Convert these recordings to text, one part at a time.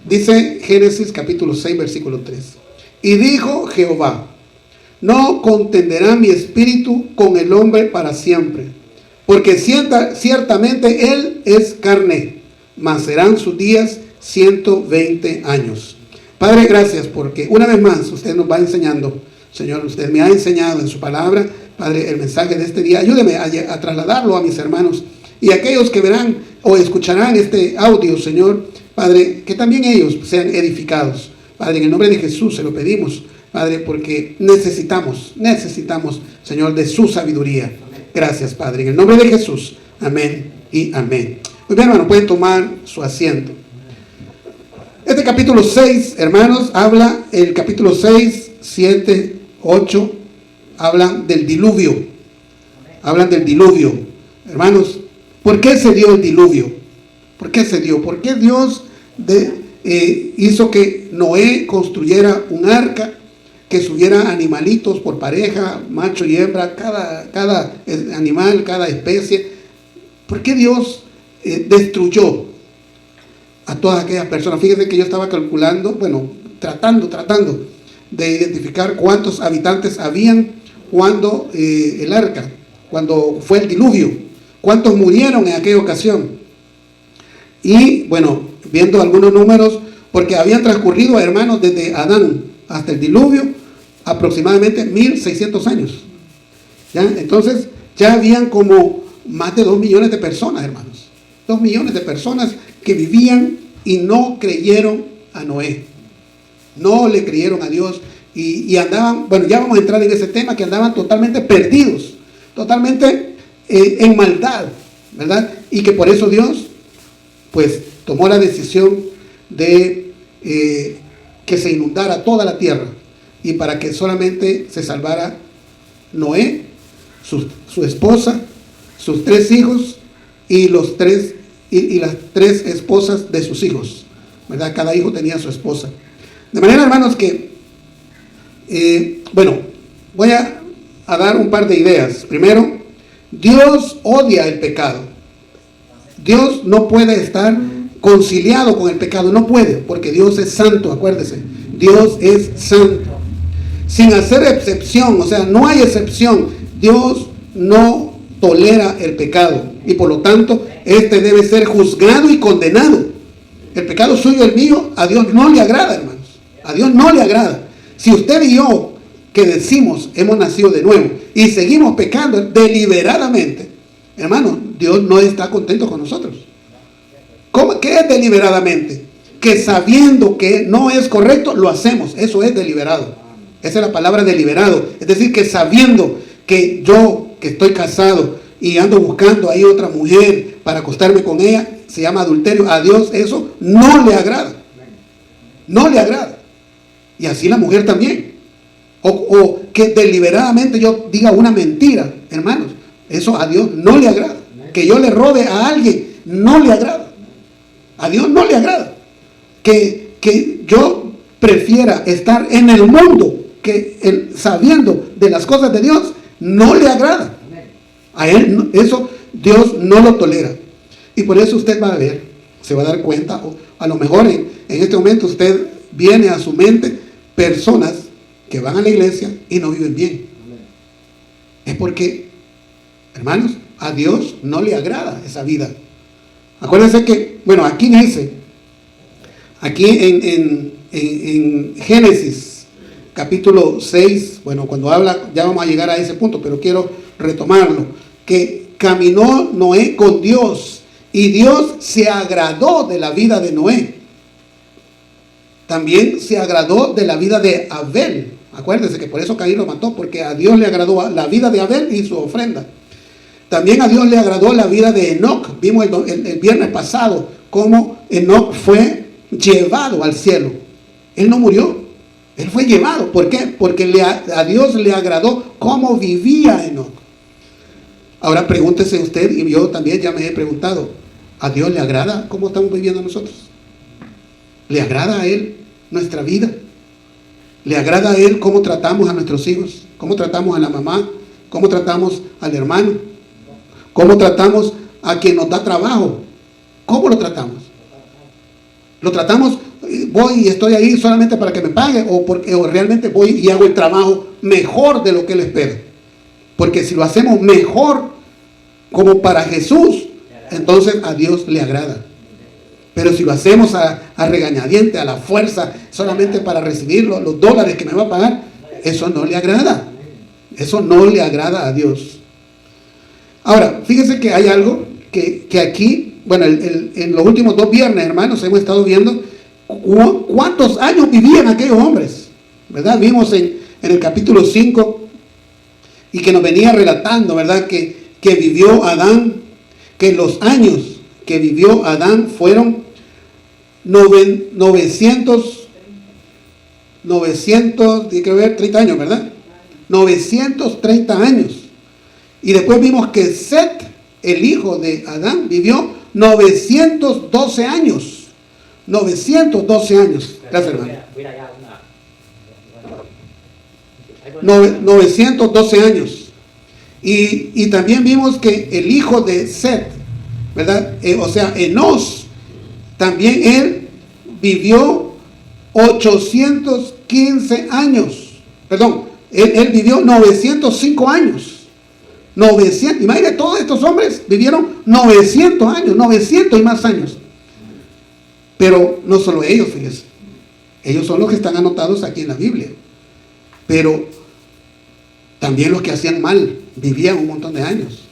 Dice Génesis capítulo 6, versículo 3. Y dijo Jehová: no contenderá mi espíritu con el hombre para siempre, porque ciertamente él es carne, mas serán sus días 120 años. Padre, gracias porque una vez más usted nos va enseñando. Señor, usted me ha enseñado en su palabra, Padre, el mensaje de este día. Ayúdeme a trasladarlo a mis hermanos y a aquellos que verán o escucharán este audio, Señor, Padre, que también ellos sean edificados. Padre, en el nombre de Jesús se lo pedimos, Padre, porque necesitamos, Señor, de su sabiduría. Gracias, Padre, en el nombre de Jesús. Amén y amén. Muy bien, hermano, pueden tomar su asiento. Este capítulo 6, hermanos, habla, el capítulo 6, 7, 8, hablan del diluvio. Hablan del diluvio. Hermanos, ¿por qué se dio el diluvio? ¿Por qué se dio? ¿Por qué Dios hizo que Noé construyera un arca, que subiera animalitos por pareja, macho y hembra, cada animal, cada especie? ¿Por qué Dios destruyó a todas aquellas personas? Fíjense que yo estaba calculando, bueno, tratando de identificar cuántos habitantes habían cuando el arca, cuando fue el diluvio, cuántos murieron en aquella ocasión. Y bueno, viendo algunos números, porque habían transcurrido, hermanos, desde Adán hasta el diluvio, aproximadamente 1600 años. ¿Ya? Entonces, ya habían como más de 2 millones de personas, hermanos. 2 millones de personas que vivían y no creyeron a Noé. No le creyeron a Dios y andaban, bueno, ya vamos a entrar en ese tema, que andaban totalmente perdidos, totalmente en maldad, ¿verdad? Y que por eso Dios, pues, tomó la decisión de que se inundara toda la tierra y para que solamente se salvara Noé, su esposa, sus 3 hijos y las 3 esposas de sus hijos, ¿verdad? Cada hijo tenía su esposa. De manera, hermanos, que, bueno, voy a dar un par de ideas. Primero, Dios odia el pecado. Dios no puede estar conciliado con el pecado, no puede, porque Dios es santo, acuérdese. Dios es santo. Sin hacer excepción, o sea, no hay excepción. Dios no tolera el pecado y por lo tanto, este debe ser juzgado y condenado. El pecado suyo, el mío, a Dios no le agrada, hermanos. A Dios no le agrada. Si usted y yo, que decimos hemos nacido de nuevo y seguimos pecando deliberadamente, hermano, Dios no está contento con nosotros. ¿Cómo? ¿Qué es deliberadamente? Que sabiendo que no es correcto, lo hacemos. Eso es deliberado. Esa es la palabra deliberado. Es decir, que sabiendo que yo, que estoy casado y ando buscando ahí otra mujer para acostarme con ella, se llama adulterio. A Dios eso no le agrada. No le agrada. Y así la mujer también. O que deliberadamente yo diga una mentira, hermanos. Eso a Dios no le agrada. Que yo le robe a alguien, no le agrada. A Dios no le agrada. Que yo prefiera estar en el mundo que sabiendo de las cosas de Dios, no le agrada. A Él eso Dios no lo tolera. Y por eso usted va a ver, se va a dar cuenta, o a lo mejor en este momento usted viene a su mente personas que van a la iglesia y no viven bien. Es porque, hermanos, a Dios no le agrada esa vida. Acuérdense que, bueno, aquí dice, aquí en Génesis capítulo 6, bueno, cuando habla, ya vamos a llegar a ese punto, pero quiero retomarlo, que caminó Noé con Dios y Dios se agradó de la vida de Noé. También se agradó de la vida de Abel. Acuérdense que por eso Caín lo mató, porque a Dios le agradó la vida de Abel y su ofrenda. También a Dios le agradó la vida de Enoc. Vimos el viernes pasado cómo Enoc fue llevado al cielo. Él no murió, él fue llevado. ¿Por qué? Porque a Dios le agradó cómo vivía Enoc. Ahora pregúntese usted, y yo también ya me he preguntado, ¿a Dios le agrada cómo estamos viviendo nosotros? ¿Le agrada a Él nuestra vida? ¿Le agrada a Él cómo tratamos a nuestros hijos? ¿Cómo tratamos a la mamá? ¿Cómo tratamos al hermano? ¿Cómo tratamos a quien nos da trabajo? ¿Cómo lo tratamos? ¿Lo tratamos voy y estoy ahí solamente para que me pague, o realmente voy y hago el trabajo mejor de lo que Él espera. Porque si lo hacemos mejor como para Jesús, entonces a Dios le agrada. Pero si lo hacemos a regañadiente, a la fuerza, solamente para recibir los dólares que me va a pagar, eso no le agrada. Eso no le agrada a Dios. Ahora, fíjense que hay algo que aquí, bueno, en los últimos 2 viernes, hermanos, hemos estado viendo cuántos años vivían aquellos hombres, ¿verdad? Vimos en el capítulo 5 y que nos venía relatando, ¿verdad? Que vivió Adán, que los años que vivió Adán fueron 900, tiene que ver, 30 años, ¿verdad? 930 años. Y después vimos que Set, el hijo de Adán, vivió 912 años. 912 años. Gracias, hermano. 912 años. Y también vimos que el hijo de Set, ¿verdad? O sea, Enos, también él vivió 815 años. Perdón, él vivió 905 años. 900, imagínate, todos estos hombres vivieron 900 años, 900 y más años. Pero no solo ellos, fíjense. Ellos son los que están anotados aquí en la Biblia. Pero también los que hacían mal vivían un montón de años.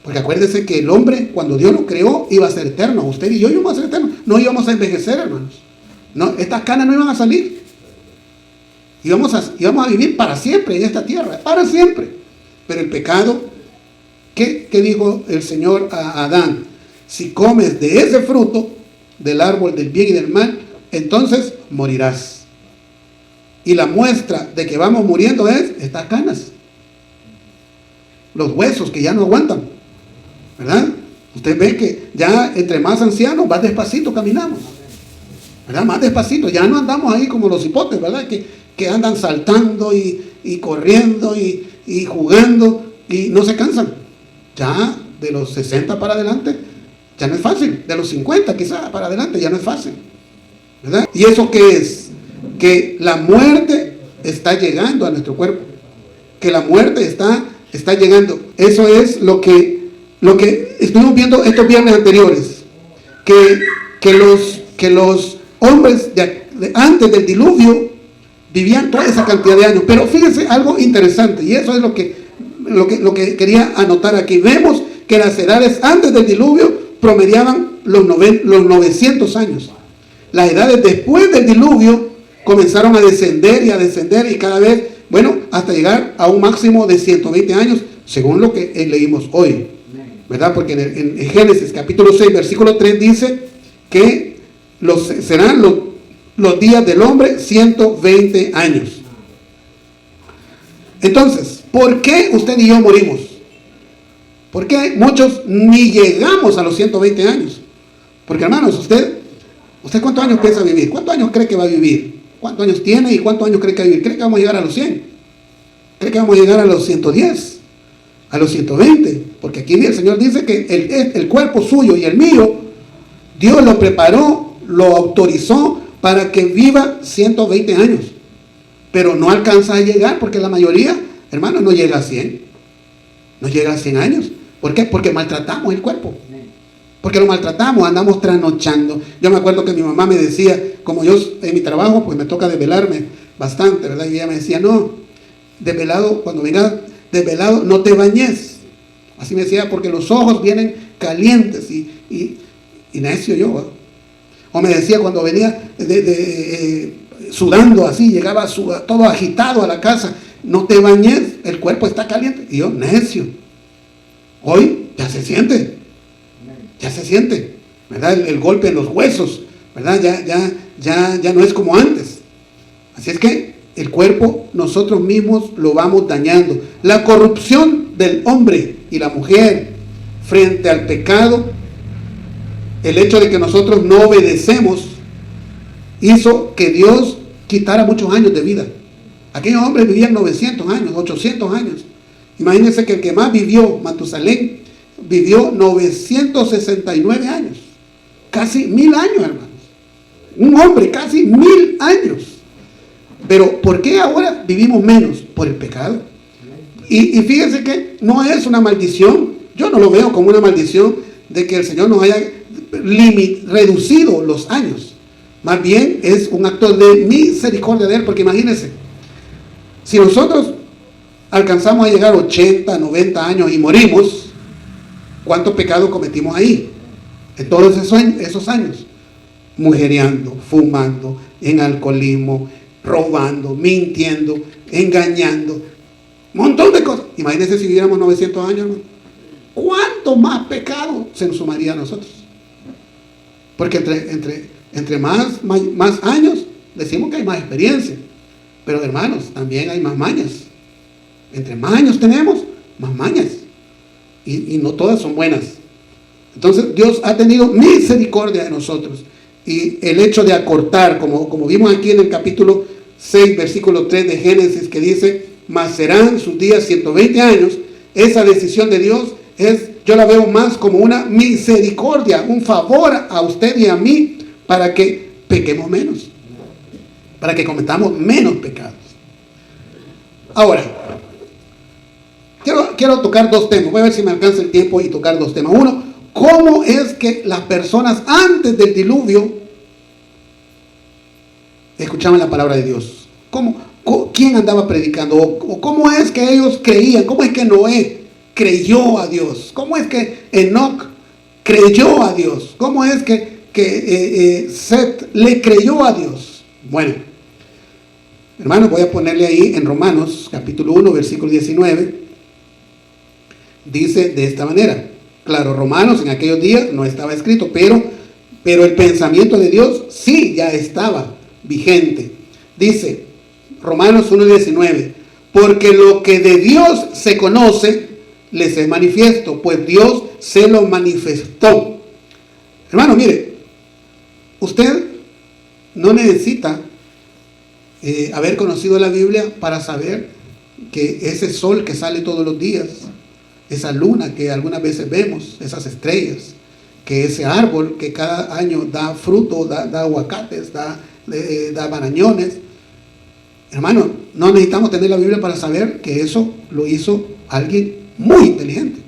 Porque acuérdense que el hombre, cuando Dios lo creó, iba a ser eterno. Usted y yo íbamos a ser eternos. No íbamos a envejecer, hermanos. No, estas canas no iban a salir. Íbamos a vivir para siempre en esta tierra, para siempre. Pero el pecado, ¿qué dijo el Señor a Adán? Si comes de ese fruto, del árbol del bien y del mal, entonces morirás. Y la muestra de que vamos muriendo es estas canas. Los huesos que ya no aguantan, ¿verdad? Usted ve que ya entre más ancianos, más despacito caminamos, ¿verdad? Más despacito, ya no andamos ahí como los hipotes, ¿verdad? Que andan saltando y corriendo y jugando y no se cansan. Ya de los 60 para adelante ya no es fácil. De los 50 quizás para adelante ya no es fácil, ¿verdad? ¿Y eso qué es? Que la muerte está llegando a nuestro cuerpo. Que la muerte está llegando. Eso es lo que estuvimos viendo estos viernes anteriores. Que los hombres antes del diluvio vivían toda esa cantidad de años. Pero fíjense algo interesante, y eso es lo que quería anotar aquí. Vemos que las edades antes del diluvio promediaban los 900 años. Las edades después del diluvio comenzaron a descender y cada vez, bueno, hasta llegar a un máximo de 120 años, según lo que leímos hoy, ¿verdad? Porque en Génesis capítulo 6, versículo 3 dice que serán los días del hombre 120 años. Entonces, ¿por qué usted y yo morimos? ¿Por qué muchos ni llegamos a los 120 años? Porque, hermanos, ¿usted cuántos años piensa vivir? ¿Cuántos años cree que va a vivir? ¿Cuántos años tiene y cuántos años cree que va a vivir? ¿Cree que vamos a llegar a los 100? ¿Cree que vamos a llegar a los 110? ¿A los 120? Porque aquí el Señor dice que el cuerpo suyo y el mío, Dios lo preparó, lo autorizó para que viva 120 años. Pero no alcanza a llegar porque la mayoría, hermanos, no llega a 100. No llega a 100 años. ¿Por qué? Porque maltratamos el cuerpo. Porque lo maltratamos, andamos trasnochando. Yo me acuerdo que mi mamá me decía, como yo en mi trabajo, pues me toca desvelarme bastante, ¿verdad? Y ella me decía, no, desvelado, cuando vengas desvelado, no te bañes. Así me decía, porque los ojos vienen calientes y necio yo, ¿verdad? O me decía cuando venía sudando así, llegaba todo agitado a la casa, no te bañes, el cuerpo está caliente. Y yo, necio. Hoy ya se siente, ¿verdad? El golpe en los huesos, ¿verdad? Ya no es como antes. Así es que el cuerpo nosotros mismos lo vamos dañando. La corrupción del hombre y la mujer frente al pecado, el hecho de que nosotros no obedecemos, hizo que Dios quitara muchos años de vida. Aquellos hombres vivían 900 años, 800 años. Imagínense que el que más vivió, Matusalén, vivió 969 años. Casi 1000 años, hermanos. Un hombre, casi 1000 años. Pero ¿por qué ahora vivimos menos? Por el pecado. Y fíjense que no es una maldición. Yo no lo veo como una maldición de que el Señor nos haya reducido los años. Más bien es un acto de misericordia de Él, porque imagínense, si nosotros alcanzamos a llegar a 80, 90 años y morimos, ¿cuánto pecado cometimos ahí? En todos esos años, mujeriando, fumando, en alcoholismo, robando, mintiendo, engañando, un montón de cosas. Imagínense si viviéramos 900 años, hermano. ¿Cuánto más pecado se nos sumaría a nosotros? Porque entre más años, decimos que hay más experiencia. Pero hermanos, también hay más mañas. Entre más años tenemos, más mañas. Y no todas son buenas. Entonces Dios ha tenido misericordia de nosotros. Y el hecho de acortar, como vimos aquí en el capítulo 6, versículo 3 de Génesis, que dice, mas serán sus días 120 años. Esa decisión de Dios yo la veo más como una misericordia, un favor a usted y a mí, para que pequemos menos, para que cometamos menos pecados. Ahora, quiero tocar dos temas. Voy a ver si me alcanza el tiempo y tocar dos temas. Uno, ¿cómo es que las personas antes del diluvio escuchaban la palabra de Dios? ¿Quién andaba predicando? ¿O cómo es que ellos creían? ¿Cómo es que Noé creyó a Dios? ¿Cómo es que Enoc creyó a Dios? ¿Cómo es que Set le creyó a Dios? Bueno, hermanos, voy a ponerle ahí en Romanos capítulo 1, versículo 19. Dice de esta manera. Claro, Romanos en aquellos días no estaba escrito, pero el pensamiento de Dios sí ya estaba vigente. Dice Romanos 1:19, porque lo que de Dios se conoce les es manifiesto, pues Dios se lo manifestó. Hermano, mire, usted no necesita haber conocido la Biblia para saber que ese sol que sale todos los días, esa luna que algunas veces vemos, esas estrellas, que ese árbol que cada año da fruto, da aguacates, da banañones. Hermano, no necesitamos tener la Biblia para saber que eso lo hizo alguien muy inteligente,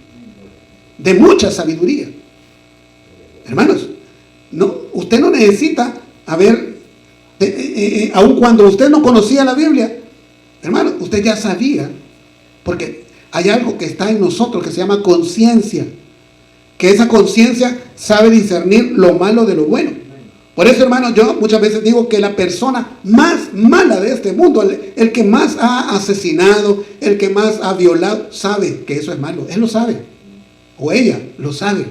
de mucha sabiduría. Hermanos, usted no necesita aun cuando usted no conocía la Biblia, hermano, usted ya sabía, porque hay algo que está en nosotros que se llama conciencia, que esa conciencia sabe discernir lo malo de lo bueno. Por eso, hermano, yo muchas veces digo que la persona más mala de este mundo, el que más ha asesinado, el que más ha violado, sabe que eso es malo. Él lo sabe. O ella lo sabe.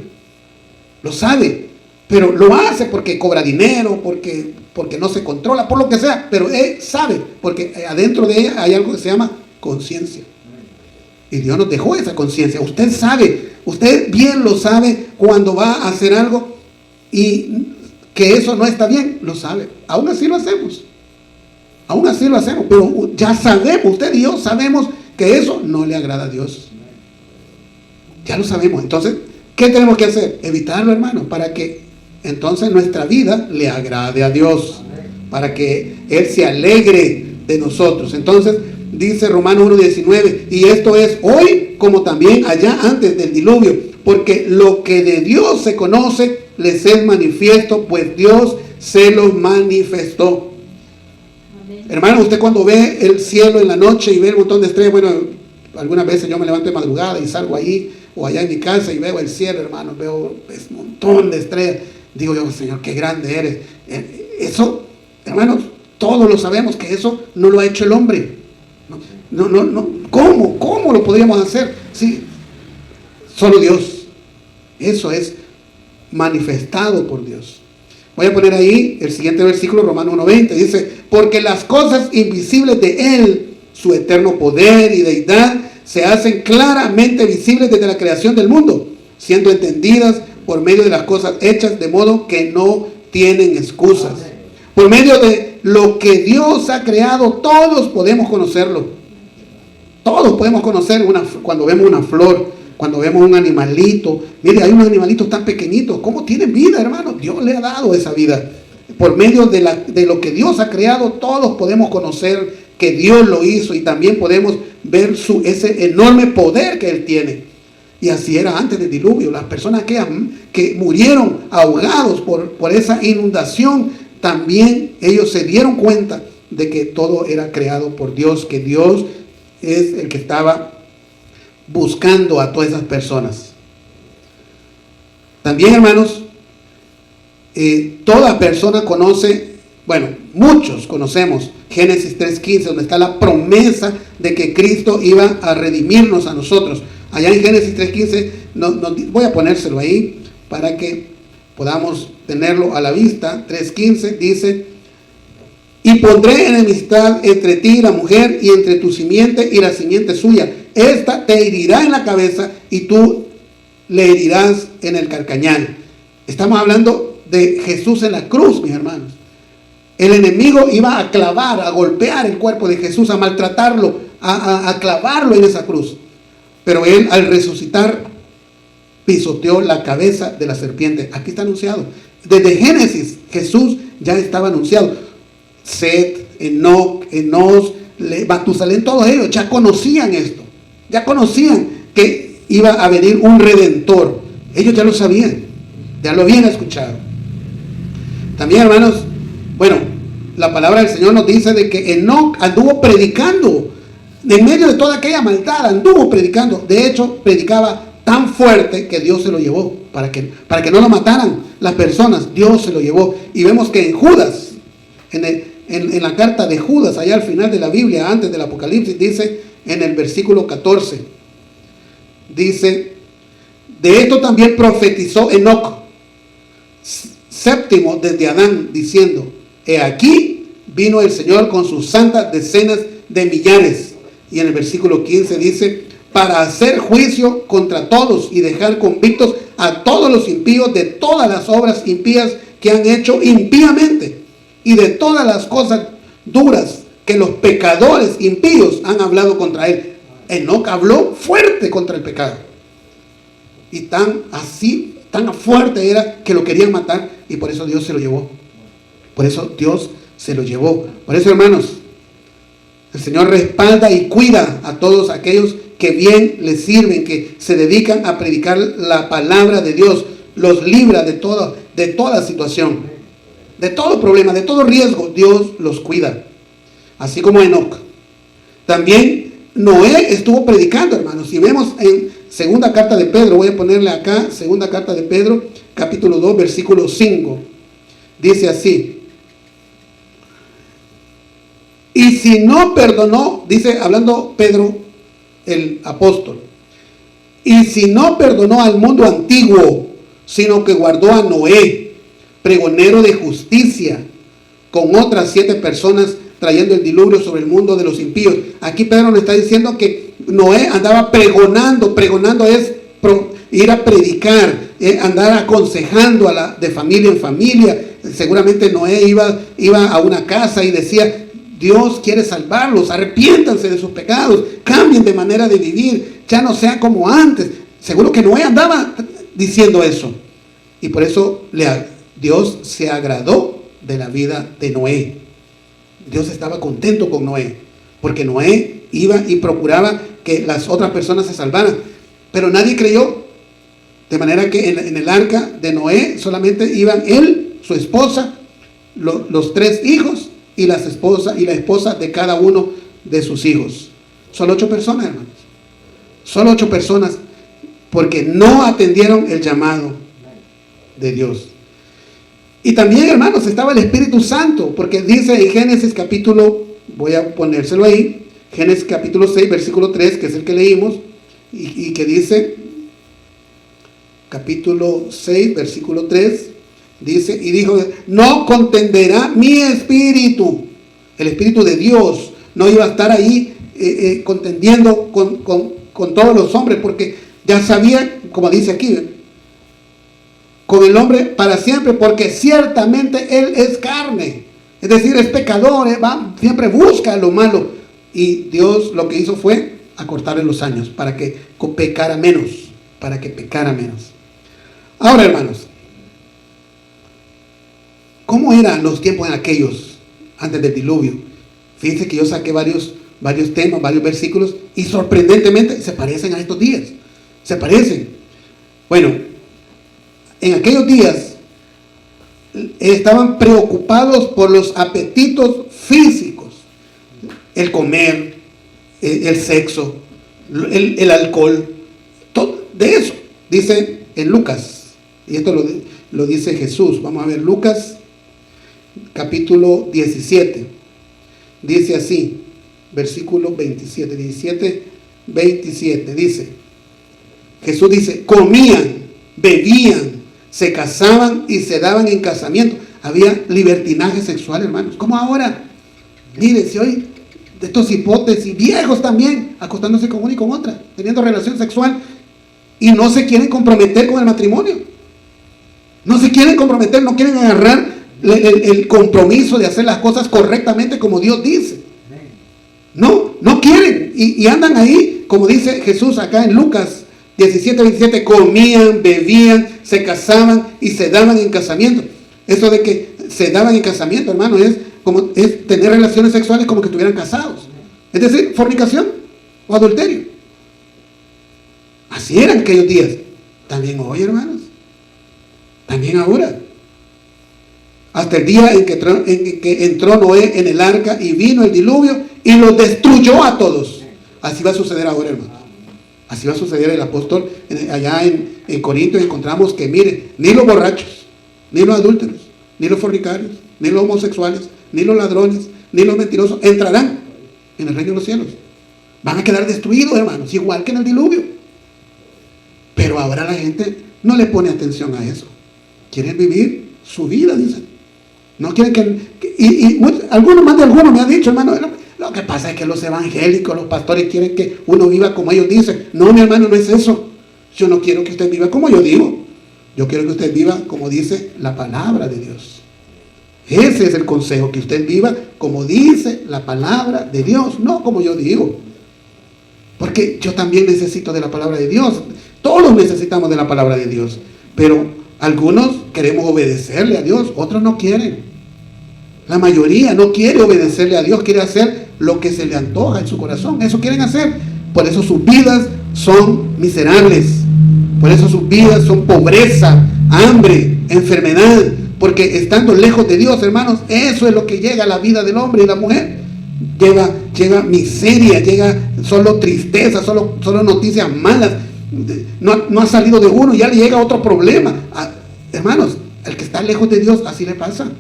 Lo sabe. Pero lo hace porque cobra dinero, porque no se controla, por lo que sea. Pero él sabe, porque adentro de ella hay algo que se llama conciencia. Y Dios nos dejó esa conciencia. Usted sabe, usted bien lo sabe cuando va a hacer algo y que eso no está bien, lo sabe. Aún así lo hacemos. Aún así lo hacemos. Pero ya sabemos, usted y yo sabemos que eso no le agrada a Dios. Ya lo sabemos. Entonces, ¿qué tenemos que hacer? Evitarlo, hermano, para que entonces nuestra vida le agrade a Dios. Para que Él se alegre de nosotros. Entonces, dice Romanos 1:19, y esto es hoy como también allá antes del diluvio, porque lo que de Dios se conoce les es manifiesto, pues Dios se los manifestó. Amén. Hermano, usted cuando ve el cielo en la noche y ve el montón de estrellas, bueno, algunas veces yo me levanto de madrugada y salgo ahí o allá en mi casa y veo el cielo, hermano, veo un montón de estrellas, digo yo, Señor, qué grande eres. Eso, hermanos, todos lo sabemos que eso no lo ha hecho el hombre. No. ¿Cómo lo podríamos hacer? Sí, solo Dios. Eso es manifestado por Dios. Voy a poner ahí el siguiente versículo, Romanos 1:20, dice, porque las cosas invisibles de Él, su eterno poder y deidad, se hacen claramente visibles desde la creación del mundo, siendo entendidas por medio de las cosas hechas, de modo que no tienen excusas. Por medio de lo que Dios ha creado, todos podemos conocerlo. Todos podemos conocer cuando vemos una flor, cuando vemos un animalito. Mire, hay unos animalitos tan pequeñitos. ¿Cómo tienen vida, hermano? Dios le ha dado esa vida. por medio de lo que Dios ha creado, todos podemos conocer que Dios lo hizo y también podemos ver ese enorme poder que Él tiene. Y así era antes del diluvio. Las personas que murieron ahogados por esa inundación, también ellos se dieron cuenta de que todo era creado por Dios, que Dios es el que estaba buscando a todas esas personas. También, hermanos, toda persona conoce, bueno, muchos conocemos Génesis 3:15, donde está la promesa de que Cristo iba a redimirnos a nosotros. Allá en Génesis 3:15, voy a ponérselo ahí para que podamos tenerlo a la vista. 3:15 dice: y pondré enemistad entre ti y la mujer, y entre tu simiente y la simiente suya. Esta te herirá en la cabeza y tú le herirás en el calcañar. Estamos hablando de Jesús en la cruz, mis hermanos. El enemigo iba a clavar, a golpear el cuerpo de Jesús, a maltratarlo, a clavarlo en esa cruz. Pero Él, al resucitar, pisoteó la cabeza de la serpiente. Aquí está anunciado. Desde Génesis, Jesús ya estaba anunciado. Set, Enoc, Enos, Matusalén, todos ellos ya conocían esto. Ya conocían que iba a venir un redentor. Ellos ya lo sabían, ya lo habían escuchado. También, hermanos, bueno, la palabra del Señor nos dice de que Enoc anduvo predicando. En medio de toda aquella maldad anduvo predicando. De hecho, predicaba tan fuerte que Dios se lo llevó. Para que no lo mataran las personas, Dios se lo llevó. Y vemos que en Judas, en la carta de Judas, allá al final de la Biblia, antes del Apocalipsis, dice en el versículo 14, dice: de esto también profetizó Enoc, séptimo desde Adán, diciendo: he aquí vino el Señor con sus santas decenas de millares. Y en el versículo 15 dice: para hacer juicio contra todos y dejar convictos a todos los impíos de todas las obras impías que han hecho impíamente, y de todas las cosas duras que los pecadores impíos han hablado contra él. Enoc habló fuerte contra el pecado. Y tan fuerte era que lo querían matar, y por eso Dios se lo llevó. Por eso Dios se lo llevó. Por eso, hermanos, el Señor respalda y cuida a todos aquellos que bien les sirven, que se dedican a predicar la palabra de Dios. Los libra de toda situación, de todo problema, de todo riesgo. Dios los cuida. Así como Enoc. También Noé estuvo predicando, hermanos. Si vemos en segunda carta de Pedro, voy a ponerle acá, segunda carta de Pedro, capítulo 2, versículo 5. Dice así: y si no perdonó, dice, hablando Pedro el apóstol, y si no perdonó al mundo antiguo, sino que guardó a Noé, pregonero de justicia, con otras 7 personas, trayendo el diluvio sobre el mundo de los impíos. Aquí Pedro nos está diciendo que Noé andaba pregonando. Pregonando es ir a predicar, andar aconsejando de familia en familia. Seguramente Noé iba a una casa y decía: Dios quiere salvarlos, arrepiéntanse de sus pecados, cambien de manera de vivir, ya no sean como antes. Seguro que Noé andaba diciendo eso. Y por eso Dios se agradó de la vida de Noé. Dios estaba contento con Noé, porque Noé iba y procuraba que las otras personas se salvaran. Pero nadie creyó, de manera que en el arca de Noé solamente iban él, su esposa, los 3 hijos y la esposa de cada uno de sus hijos. Solo 8 personas, hermanos. Solo 8 personas, porque no atendieron el llamado de Dios. Y también, hermanos, estaba el Espíritu Santo, porque dice en Génesis capítulo, voy a ponérselo ahí, Génesis capítulo 6, versículo 3, que es el que leímos, y que dice, capítulo 6, versículo 3, dice: y dijo, no contenderá mi espíritu. El Espíritu de Dios no iba a estar ahí contendiendo con todos los hombres, porque ya sabía, como dice aquí, con el hombre para siempre, porque ciertamente él es carne, es decir, es pecador, siempre busca lo malo. Y Dios lo que hizo fue acortarle los años para que pecara menos, Ahora, hermanos, ¿Cómo eran los tiempos en aquellos, antes del diluvio? Fíjense que yo saqué varios temas, varios versículos, y sorprendentemente se parecen a estos días. Se parecen. Bueno, en aquellos días estaban preocupados por los apetitos físicos. El comer, el sexo, el alcohol, todo de eso. Dice en Lucas, y esto lo dice Jesús. Vamos a ver Lucas capítulo 17. Dice así, versículo 27, 27, dice, Jesús dice, comían, bebían, se casaban y se daban en casamiento. Había libertinaje sexual, hermanos. Como ahora, mire, si hoy de estos hipotes y viejos también, acostándose con una y con otra, teniendo relación sexual, y no se quieren comprometer con el matrimonio. No se quieren comprometer, no quieren agarrar el compromiso de hacer las cosas correctamente como Dios dice. No quieren, y andan ahí, como dice Jesús acá en Lucas 17, 27, comían, bebían, se casaban y se daban en casamiento. Eso de que se daban en casamiento, hermano, es tener relaciones sexuales como que estuvieran casados. Es decir, fornicación o adulterio. Así eran aquellos días. También hoy, hermanos. También ahora. Hasta el día en que entró Noé en el arca y vino el diluvio y los destruyó a todos. Así va a suceder ahora, hermanos. Así va a suceder. El apóstol allá en Corintios encontramos que, mire, ni los borrachos, ni los adúlteros, ni los fornicarios, ni los homosexuales, ni los ladrones, ni los mentirosos entrarán en el reino de los cielos. Van a quedar destruidos, hermanos, igual que en el diluvio. Pero ahora la gente no le pone atención a eso. Quieren vivir su vida, dicen. No quieren algunos más de algunos me han dicho, hermano, lo que pasa es que los evangélicos, los pastores quieren que uno viva como ellos dicen. No, mi hermano, no es eso. Yo no quiero que usted viva como yo digo. Yo quiero que usted viva como dice la palabra de Dios. Ese es el consejo, que usted viva como dice la palabra de Dios, no como yo digo. Porque yo también necesito de la palabra de Dios. Todos necesitamos de la palabra de Dios. Pero algunos queremos obedecerle a Dios, otros no quieren. La mayoría no quiere obedecerle a Dios, quiere hacer lo que se le antoja en su corazón. Eso quieren hacer. Por eso sus vidas son miserables. Por eso sus vidas son pobreza, hambre, enfermedad. Porque estando lejos de Dios, hermanos, eso es lo que llega a la vida del hombre y la mujer. Llega miseria, llega solo tristeza, solo noticias malas. No ha salido de uno, ya le llega otro problema. Hermanos, el que está lejos de Dios, así le pasa.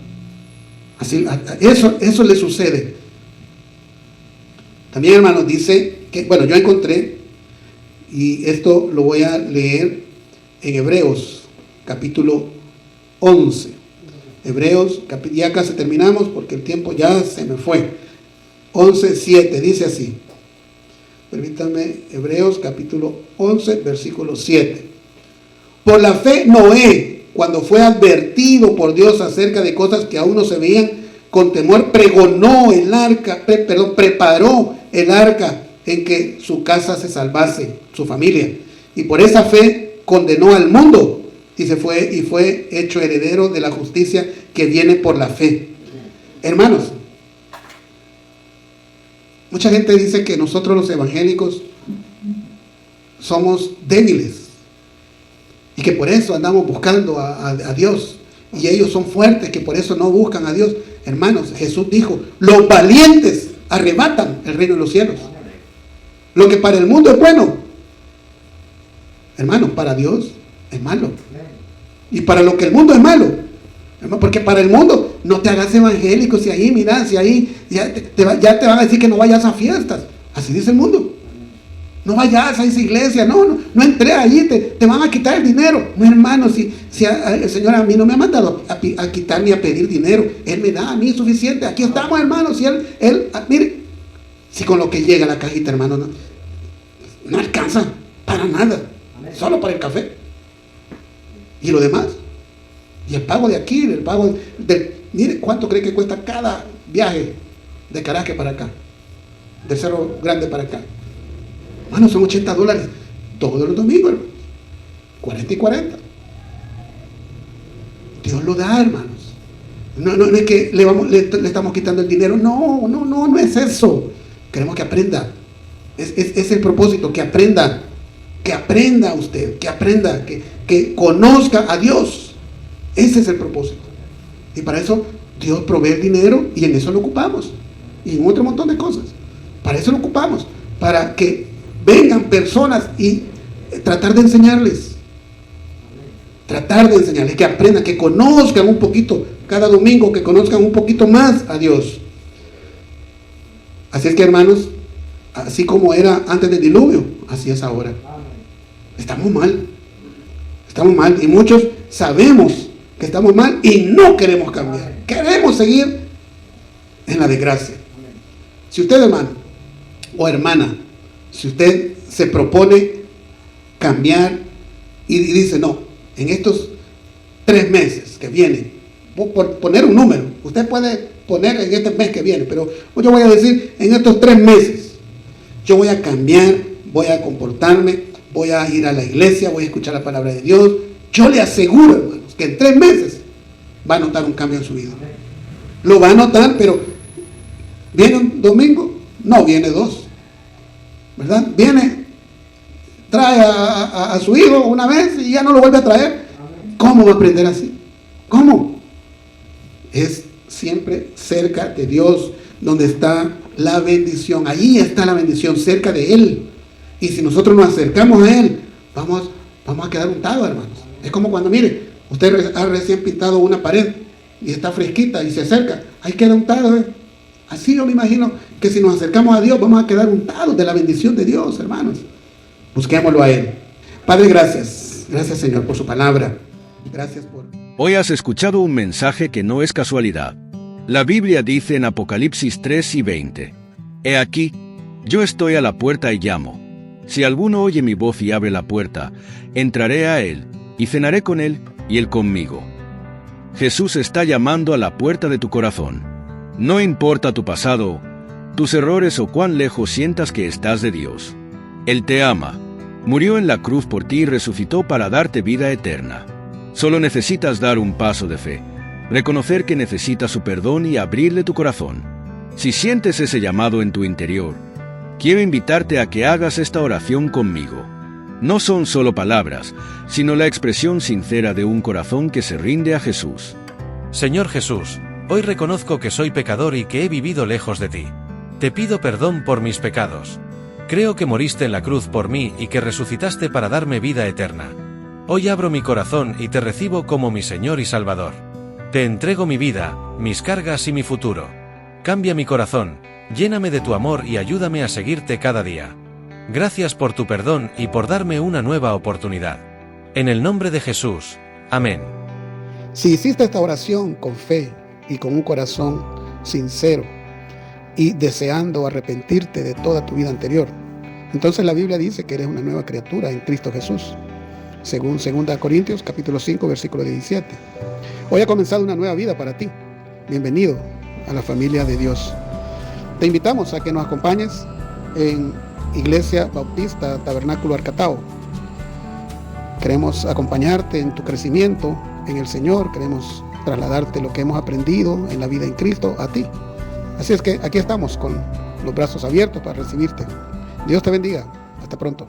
Eso le sucede. También, hermanos, dice que, bueno, yo encontré, y esto lo voy a leer en Hebreos, capítulo 11. Hebreos, ya casi terminamos porque el tiempo ya se me fue. 11:7, dice así. Permítanme, Hebreos capítulo 11, versículo 7. Por la fe Noé, cuando fue advertido por Dios acerca de cosas que aún no se veían, con temor pregonó el arca, preparó el arca en que su casa se salvase, su familia. Y por esa fe condenó al mundo y fue hecho heredero de la justicia que viene por la fe. Hermanos, mucha gente dice que nosotros los evangélicos somos débiles y que por eso andamos buscando a Dios, y ellos son fuertes, que por eso no buscan a Dios. Hermanos, Jesús dijo, los valientes arrebatan el reino de los cielos. Lo que para el mundo es bueno, hermanos, para Dios es malo. Y para lo que el mundo es malo, hermano, porque para el mundo, no te hagas evangélico, si ahí, mira, si ahí ya te van a decir que no vayas a fiestas. Así dice el mundo. No vayas a esa iglesia, no entré allí, te van a quitar el dinero. No, hermano, si el Señor a mí no me ha mandado a quitar ni a pedir dinero, Él me da a mí suficiente. Aquí estamos, hermano. Si mire, si con lo que llega la cajita, hermano, no alcanza para nada, solo para el café. Y lo demás, y el pago de aquí, el pago mire, ¿cuánto cree que cuesta cada viaje de Caracas para acá, de Cerro Grande para acá? Bueno, son $80 todos los domingos, hermanos. 40 y 40. Dios lo da, hermanos. No es que le estamos quitando el dinero. No es eso. Queremos que aprenda. Es el propósito, que aprenda usted, que aprenda, que conozca a Dios. Ese es el propósito. Y para eso Dios provee el dinero y en eso lo ocupamos. Y en otro montón de cosas. Para eso lo ocupamos. Para que vengan personas y tratar de enseñarles. Que aprendan, que conozcan un poquito, cada domingo, que conozcan un poquito más a Dios. Así es que, hermanos, así como era antes del diluvio, así es ahora. Estamos mal. Y muchos sabemos que estamos mal y no queremos cambiar. Queremos seguir en la desgracia. Si usted, hermano o hermana, si usted se propone cambiar y dice, no, en estos 3 meses que vienen, por poner un número, usted puede poner en este mes que viene, pero yo voy a decir, en estos 3 meses, yo voy a cambiar, voy a comportarme, voy a ir a la iglesia, voy a escuchar la palabra de Dios. Yo le aseguro, hermanos, que en 3 meses va a notar un cambio en su vida. Lo va a notar, pero ¿viene un domingo? No, viene 2. ¿Verdad? Trae a su hijo una vez y ya no lo vuelve a traer. ¿Cómo va a aprender así? ¿Cómo? Es siempre cerca de Dios donde está la bendición. Ahí está la bendición, cerca de Él. Y si nosotros nos acercamos a Él, vamos a quedar untados, hermanos. Es como cuando, mire, usted ha recién pintado una pared y está fresquita y se acerca, ahí queda untado. Así yo me imagino que si nos acercamos a Dios, vamos a quedar untados de la bendición de Dios, hermanos. Busquémoslo a Él. Padre, gracias. Gracias, Señor, por su palabra. Gracias por... Hoy has escuchado un mensaje que no es casualidad. La Biblia dice en Apocalipsis 3:20, He aquí, yo estoy a la puerta y llamo. Si alguno oye mi voz y abre la puerta, entraré a él, y cenaré con él, y él conmigo. Jesús está llamando a la puerta de tu corazón. No importa tu pasado, tus errores o cuán lejos sientas que estás de Dios. Él te ama, murió en la cruz por ti y resucitó para darte vida eterna. Solo necesitas dar un paso de fe, reconocer que necesitas su perdón y abrirle tu corazón. Si sientes ese llamado en tu interior, quiero invitarte a que hagas esta oración conmigo. No son solo palabras, sino la expresión sincera de un corazón que se rinde a Jesús. Señor Jesús, hoy reconozco que soy pecador y que he vivido lejos de ti. Te pido perdón por mis pecados. Creo que moriste en la cruz por mí y que resucitaste para darme vida eterna. Hoy abro mi corazón y te recibo como mi Señor y Salvador. Te entrego mi vida, mis cargas y mi futuro. Cambia mi corazón, lléname de tu amor y ayúdame a seguirte cada día. Gracias por tu perdón y por darme una nueva oportunidad. En el nombre de Jesús. Amén. Si hiciste esta oración con fe y con un corazón sincero y deseando arrepentirte de toda tu vida anterior, entonces la Biblia dice que eres una nueva criatura en Cristo Jesús, según 2 Corintios capítulo 5 versículo 17. Hoy ha comenzado una nueva vida para ti. Bienvenido a la familia de Dios. Te invitamos a que nos acompañes en Iglesia Bautista Tabernáculo Arcatao. Queremos acompañarte en tu crecimiento en el Señor. Queremos trasladarte lo que hemos aprendido en la vida en Cristo a ti. Así es que aquí estamos con los brazos abiertos para recibirte. Dios te bendiga. Hasta pronto.